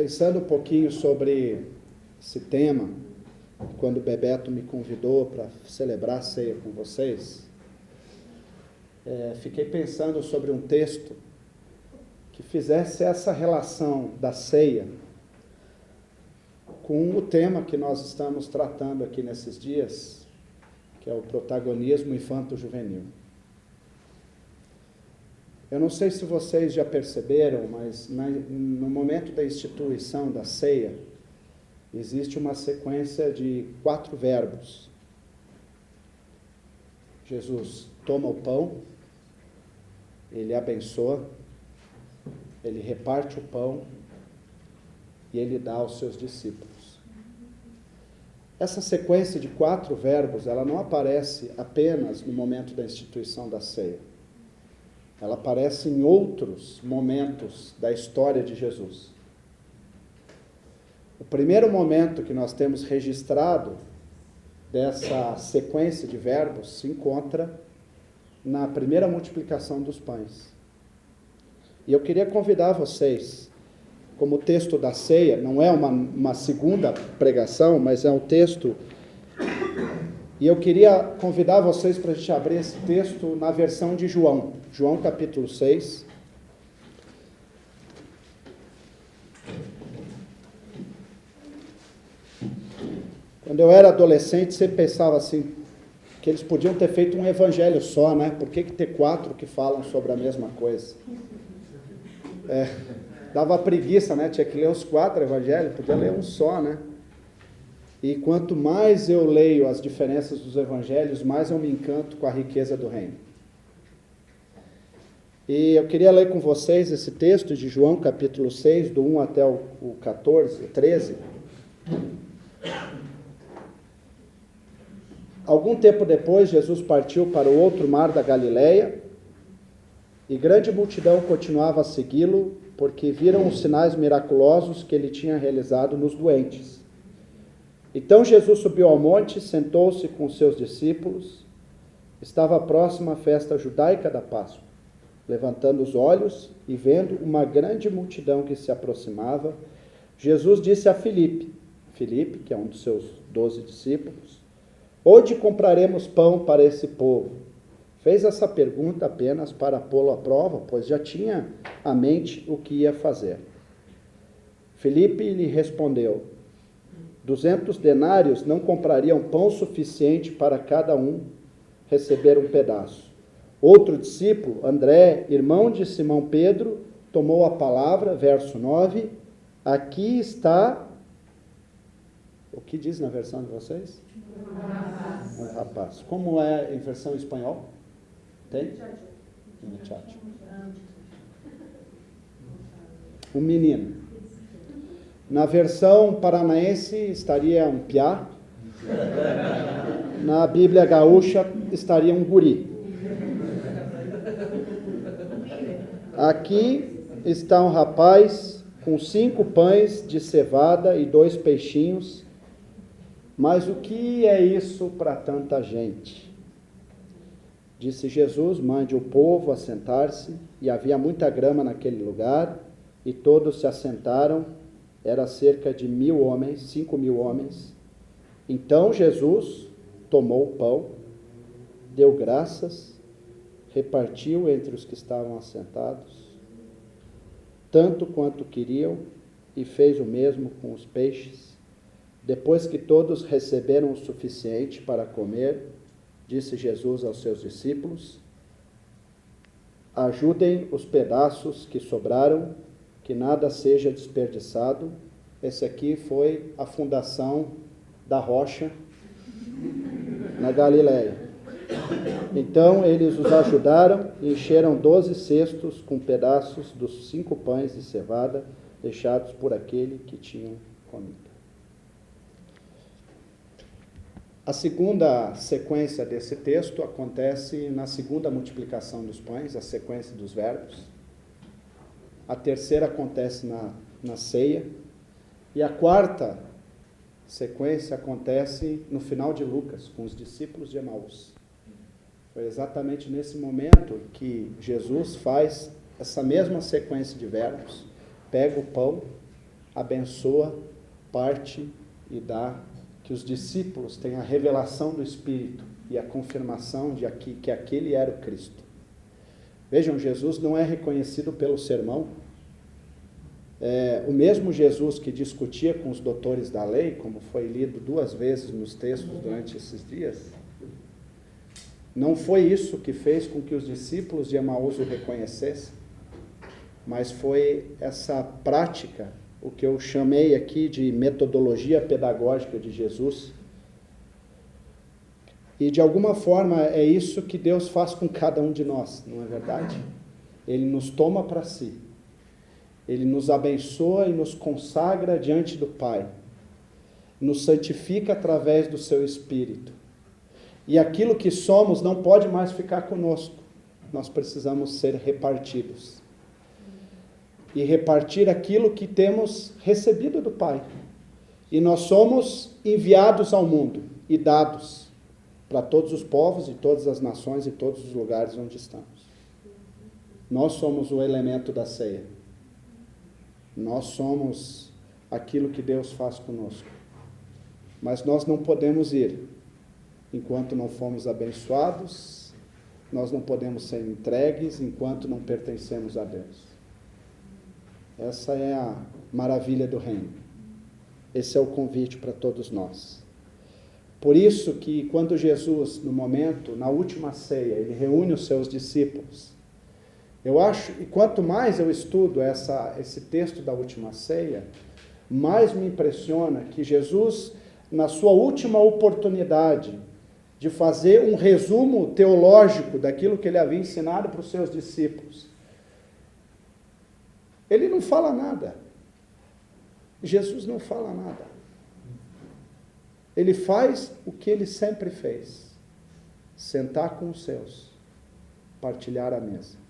Pensando um pouquinho sobre esse tema, quando o Bebeto me convidou para celebrar a ceia com vocês, fiquei pensando sobre um texto que fizesse essa relação da ceia com o tema que nós estamos tratando aqui nesses dias, que é o protagonismo infanto-juvenil. Eu não sei se vocês já perceberam, mas no momento da instituição da ceia, existe uma sequência de 4 verbos. Jesus toma o pão, ele abençoa, ele reparte o pão e ele dá aos seus discípulos. Essa sequência de 4 verbos, ela não aparece apenas no momento da instituição da ceia. Ela aparece em outros momentos da história de Jesus. O primeiro momento que nós temos registrado dessa sequência de verbos se encontra na primeira multiplicação dos pães. E eu queria convidar vocês, como o texto da ceia, não é uma segunda pregação, mas é um texto, e eu queria convidar vocês para a gente abrir esse texto na versão de João, João capítulo 6. Quando eu era adolescente, sempre pensava assim, que eles podiam ter feito um evangelho só, né? Por que ter 4 que falam sobre a mesma coisa? Dava preguiça, né? Tinha que ler os 4 evangelhos, podia ler um só, né? E quanto mais eu leio as diferenças dos evangelhos, mais eu me encanto com a riqueza do reino. E eu queria ler com vocês esse texto de João, capítulo 6, do 1 até o 13. Algum tempo depois, Jesus partiu para o outro mar da Galileia, e grande multidão continuava a segui-lo, porque viram os sinais miraculosos que ele tinha realizado nos doentes. Então Jesus subiu ao monte, sentou-se com seus discípulos. Estava próxima a festa judaica da Páscoa. Levantando os olhos e vendo uma grande multidão que se aproximava, Jesus disse a Filipe, que é um dos seus 12 discípulos, onde compraremos pão para esse povo? Fez essa pergunta apenas para pô-lo à prova, pois já tinha à mente o que ia fazer. Filipe lhe respondeu, 200 denários não comprariam pão suficiente para cada um receber um pedaço. Outro discípulo, André, irmão de Simão Pedro, tomou a palavra, verso 9, aqui está, o que diz na versão de vocês? Um rapaz. Como é em versão em espanhol? Tem? Muchacho. Um menino. Na versão paranaense estaria um piá. Na Bíblia gaúcha estaria um guri. Aqui está um rapaz com 5 pães de cevada e 2 peixinhos. Mas o que é isso para tanta gente? Disse Jesus, mande o povo assentar-se, e havia muita grama naquele lugar, e todos se assentaram, era cerca de 1.000 homens, 5.000 homens. Então Jesus tomou o pão, deu graças, repartiu entre os que estavam assentados, tanto quanto queriam, e fez o mesmo com os peixes. Depois que todos receberam o suficiente para comer, disse Jesus aos seus discípulos, ajudem os pedaços que sobraram, que nada seja desperdiçado. Esse aqui foi a fundação da rocha na Galileia. Então eles os ajudaram e encheram 12 cestos com pedaços dos 5 pães de cevada deixados por aquele que tinham comido. A segunda sequência desse texto acontece na segunda multiplicação dos pães, a sequência dos verbos. A terceira acontece na ceia. E a quarta sequência acontece no final de Lucas, com os discípulos de Emaús. Foi exatamente nesse momento que Jesus faz essa mesma sequência de verbos, pega o pão, abençoa, parte e dá, que os discípulos tenham a revelação do Espírito e a confirmação de que aquele era o Cristo. Vejam, Jesus não é reconhecido pelo sermão. O mesmo Jesus que discutia com os doutores da lei, como foi lido 2 vezes nos textos durante esses dias, não foi isso que fez com que os discípulos de Emaús o reconhecessem, mas foi essa prática, o que eu chamei aqui de metodologia pedagógica de Jesus. E de alguma forma é isso que Deus faz com cada um de nós, não é verdade? Ele nos toma para si. Ele nos abençoa e nos consagra diante do Pai. Nos santifica através do seu Espírito. E aquilo que somos não pode mais ficar conosco. Nós precisamos ser repartidos. E repartir aquilo que temos recebido do Pai. E nós somos enviados ao mundo e dados para todos os povos e todas as nações e todos os lugares onde estamos. Nós somos o elemento da ceia. Nós somos aquilo que Deus faz conosco. Mas nós não podemos ir enquanto não fomos abençoados, nós não podemos ser entregues enquanto não pertencemos a Deus. Essa é a maravilha do reino. Esse é o convite para todos nós. Por isso que quando Jesus, no momento, na última ceia, ele reúne os seus discípulos, eu acho, e quanto mais eu estudo esse texto da última ceia, mais me impressiona que Jesus, na sua última oportunidade de fazer um resumo teológico daquilo que ele havia ensinado para os seus discípulos, ele não fala nada. Jesus não fala nada. Ele faz o que ele sempre fez: sentar com os seus, partilhar a mesa.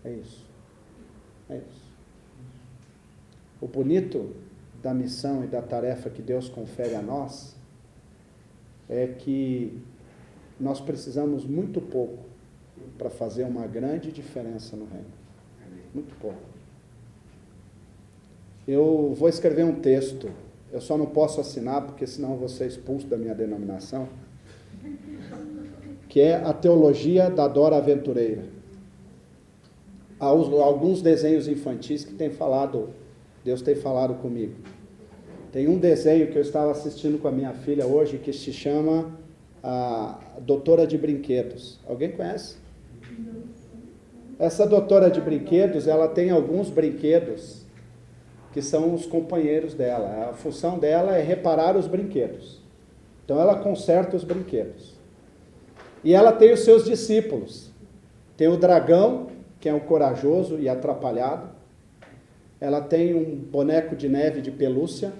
É isso. É isso. O bonito da missão e da tarefa que Deus confere a nós é que nós precisamos muito pouco para fazer uma grande diferença no reino. Muito pouco. Eu vou escrever um texto, eu só não posso assinar porque senão eu vou ser expulso da minha denominação, que é a teologia da Dora Aventureira. Há alguns desenhos infantis que Deus tem falado comigo. Tem um desenho que eu estava assistindo com a minha filha hoje, que se chama a Doutora de Brinquedos. Alguém conhece? Essa Doutora de Brinquedos, ela tem alguns brinquedos que são os companheiros dela. A função dela é reparar os brinquedos. Então ela conserta os brinquedos. E ela tem os seus discípulos. Tem o dragão, que é o corajoso e atrapalhado. Ela tem um boneco de neve de pelúcia,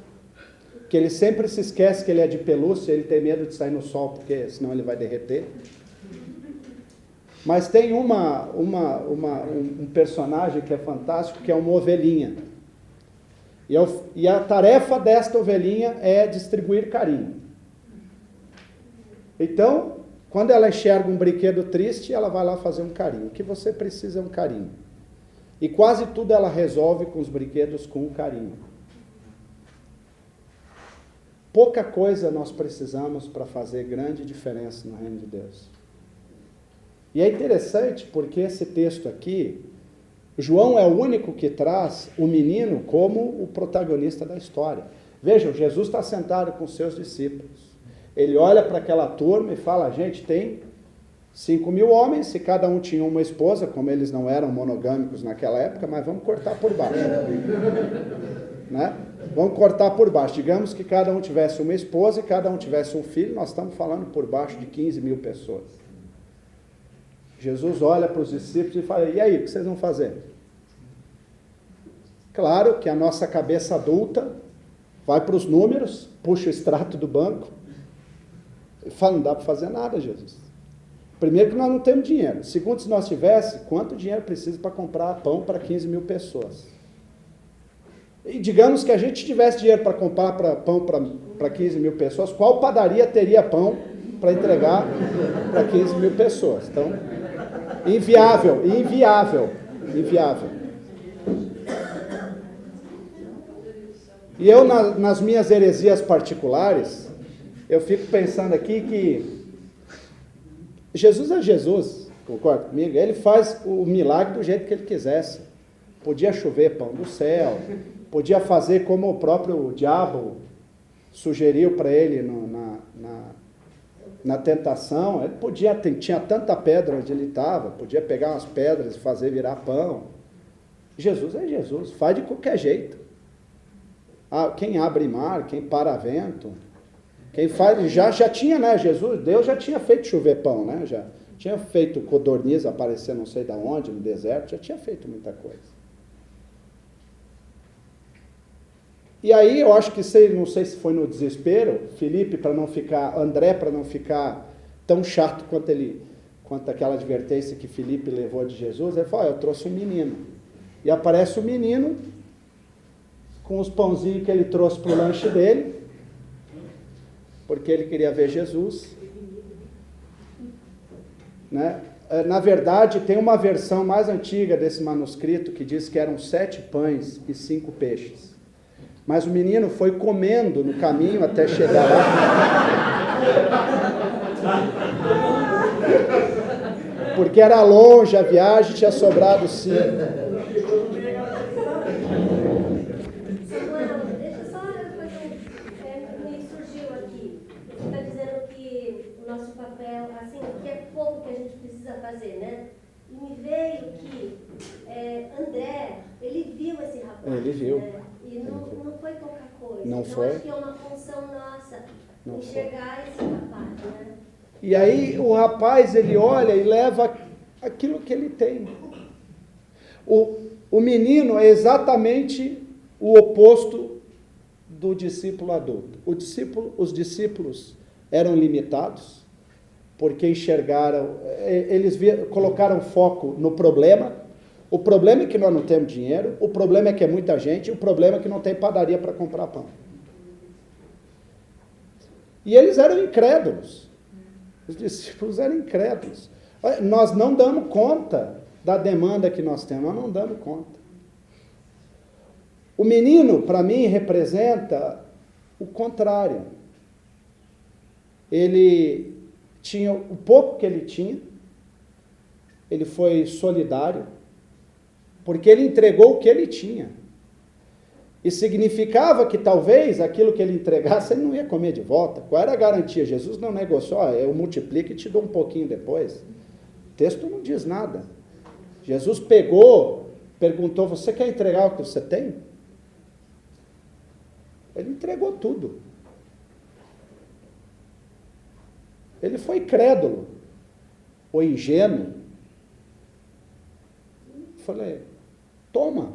que ele sempre se esquece que ele é de pelúcia, ele tem medo de sair no sol, porque senão ele vai derreter. Mas tem um personagem que é fantástico, que é uma ovelhinha. E a tarefa desta ovelhinha é distribuir carinho. Então, quando ela enxerga um brinquedo triste, ela vai lá fazer um carinho. O que você precisa é um carinho. E quase tudo ela resolve com os brinquedos com carinho. Pouca coisa nós precisamos para fazer grande diferença no reino de Deus. E é interessante porque esse texto aqui, João é o único que traz o menino como o protagonista da história. Vejam, Jesus está sentado com seus discípulos. Ele olha para aquela turma e fala: gente, tem 5.000 homens, se cada um tinha uma esposa, como eles não eram monogâmicos naquela época, mas vamos cortar por baixo. Né? Vamos cortar por baixo. Digamos que cada um tivesse uma esposa e cada um tivesse um filho, nós estamos falando por baixo de 15.000 pessoas. Jesus olha para os discípulos e fala: e aí, o que vocês vão fazer? Claro que a nossa cabeça adulta vai para os números, puxa o extrato do banco e fala: não dá para fazer nada, Jesus. Primeiro que nós não temos dinheiro. Segundo, se nós tivéssemos, quanto dinheiro precisa para comprar pão para 15.000 pessoas? E digamos que a gente tivesse dinheiro para comprar pão para 15.000 pessoas, qual padaria teria pão para entregar para 15.000 pessoas? Então, inviável. E eu, nas minhas heresias particulares, eu fico pensando aqui que Jesus é Jesus, concorda comigo? Ele faz o milagre do jeito que ele quisesse. Podia chover pão do céu, podia fazer como o próprio diabo sugeriu para ele na tentação. Ele podia, tinha tanta pedra onde ele estava, podia pegar umas pedras e fazer virar pão. Jesus é Jesus, faz de qualquer jeito. Quem abre mar, quem para vento, quem faz, já tinha, né, Deus já tinha feito chover pão, né, já tinha feito codorniz aparecer não sei de onde, no deserto, já tinha feito muita coisa. E aí, eu acho que, não sei se foi no desespero, André, para não ficar tão chato quanto aquela advertência que Filipe levou de Jesus, ele falou, eu trouxe um menino. E aparece o menino, com os pãozinhos que ele trouxe para o lanche dele, porque ele queria ver Jesus. Né? Na verdade, tem uma versão mais antiga desse manuscrito que diz que eram 7 pães e 5 peixes. Mas o menino foi comendo no caminho até chegar lá. Porque era longe a viagem, tinha sobrado 5. Samuel, deixa só me surgiu aqui. Você está dizendo que o nosso papel, assim, que é pouco que a gente precisa fazer, né? E me veio que André, ele viu esse rapaz. Ele viu. Né? E não foi pouca coisa. Não então, foi. acho que é uma função nossa enxergar esse rapaz, né? E aí o rapaz, ele olha e leva aquilo que ele tem. O menino é exatamente o oposto do discípulo adulto. Os discípulos eram limitados, porque enxergaram, colocaram foco no problema. O problema é que nós não temos dinheiro, o problema é que é muita gente, o problema é que não tem padaria para comprar pão. E eles eram incrédulos. Os discípulos eram incrédulos. Nós não damos conta da demanda que nós temos, nós não damos conta. O menino, para mim, representa o contrário. Ele tinha o pouco que ele tinha, ele foi solidário, porque ele entregou o que ele tinha. E significava que talvez aquilo que ele entregasse, ele não ia comer de volta. Qual era a garantia? Jesus não negociou, eu multiplico e te dou um pouquinho depois. O texto não diz nada. Jesus perguntou, você quer entregar o que você tem? Ele entregou tudo. Ele foi crédulo, ou ingênuo. Falei, toma,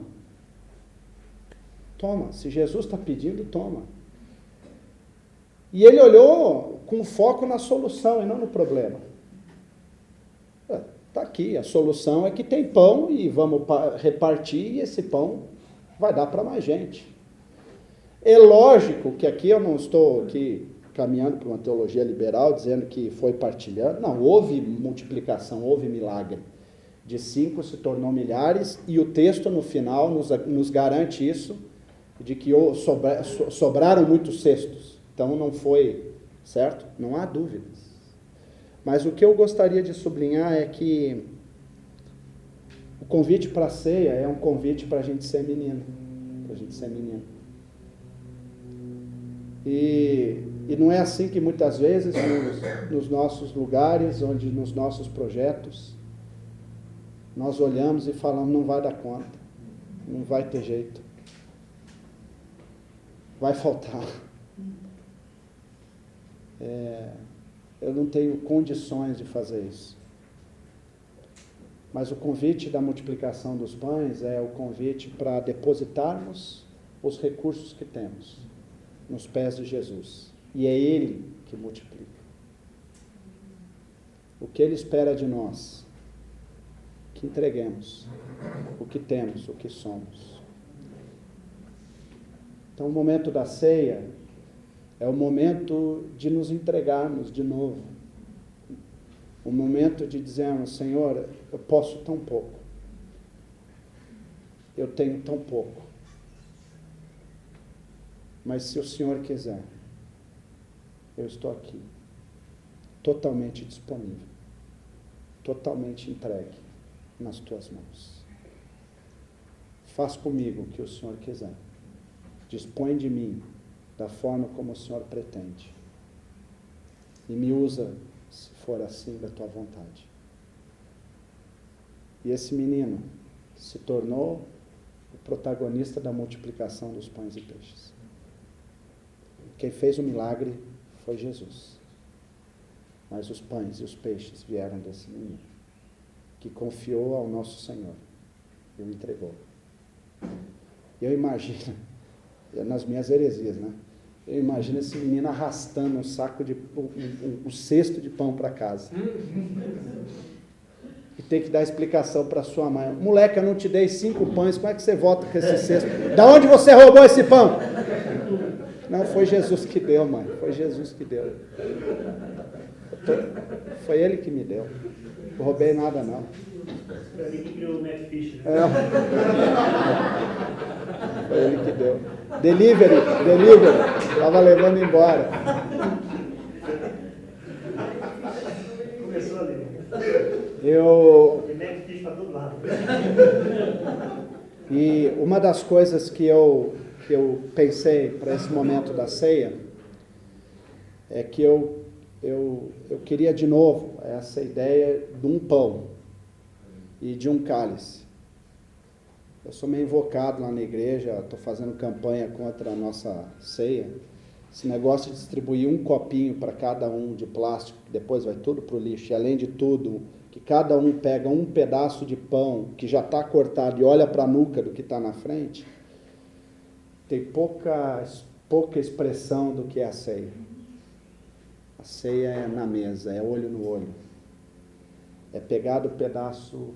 se Jesus está pedindo, toma. E ele olhou com foco na solução e não no problema. Está aqui, a solução é que tem pão e vamos repartir e esse pão vai dar para mais gente. É lógico que aqui eu não estou caminhando para uma teologia liberal, dizendo que foi partilhando. Não, houve multiplicação, houve milagre. De 5 se tornou milhares, e o texto no final nos garante isso, de que sobraram muitos cestos. Então não foi, certo? Não há dúvidas. Mas o que eu gostaria de sublinhar é que o convite para a ceia é um convite para a gente ser menino. Para a gente ser menino. E não é assim que muitas vezes nos nossos lugares, nos nossos projetos, nós olhamos e falamos, não vai dar conta, não vai ter jeito, vai faltar. Eu não tenho condições de fazer isso. Mas o convite da multiplicação dos pães é o convite para depositarmos os recursos que temos nos pés de Jesus. E é Ele que multiplica. O que Ele espera de nós? Que entreguemos o que temos, o que somos. Então, o momento da ceia é o momento de nos entregarmos de novo. O momento de dizermos, Senhor, eu posso tão pouco. Eu tenho tão pouco. Mas se o Senhor quiser, eu estou aqui, totalmente disponível, totalmente entregue nas tuas mãos. Faz comigo o que o Senhor quiser. Dispõe de mim da forma como o Senhor pretende. E me usa, se for assim, da tua vontade. E esse menino se tornou o protagonista da multiplicação dos pães e peixes. Quem fez o milagre foi Jesus. Mas os pães e os peixes vieram desse menino, que confiou ao nosso Senhor e o entregou. Eu imagino, nas minhas heresias, né? Eu imagino esse menino arrastando um cesto de pão para casa. E tem que dar explicação para sua mãe. Moleque, eu não te dei 5 pães, como é que você volta com esse cesto? Da onde você roubou esse pão? Não, foi Jesus que deu, mãe. Foi Jesus que deu. Foi Ele que me deu. Não roubei nada, não. Foi ele que criou o Matt Fisher. Foi Ele que deu. Delivery. Estava levando embora. Começou ali. Eu... Matt Fisher para todo lado. E uma das coisas que eu pensei para esse momento da ceia é que eu queria de novo essa ideia de um pão e de um cálice. Eu sou meio invocado lá na igreja, estou fazendo campanha contra a nossa ceia. Esse negócio de distribuir um copinho para cada um de plástico, que depois vai tudo para o lixo, e além de tudo, que cada um pega um pedaço de pão que já está cortado e olha para a nuca do que está na frente, tem pouca expressão do que é a ceia. A ceia é na mesa, é olho no olho. É pegar do pedaço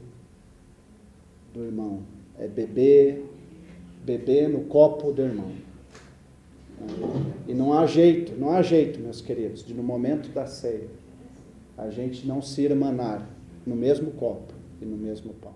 do irmão. É beber no copo do irmão. E não há jeito, meus queridos, de no momento da ceia, a gente não se irmanar no mesmo copo e no mesmo pão.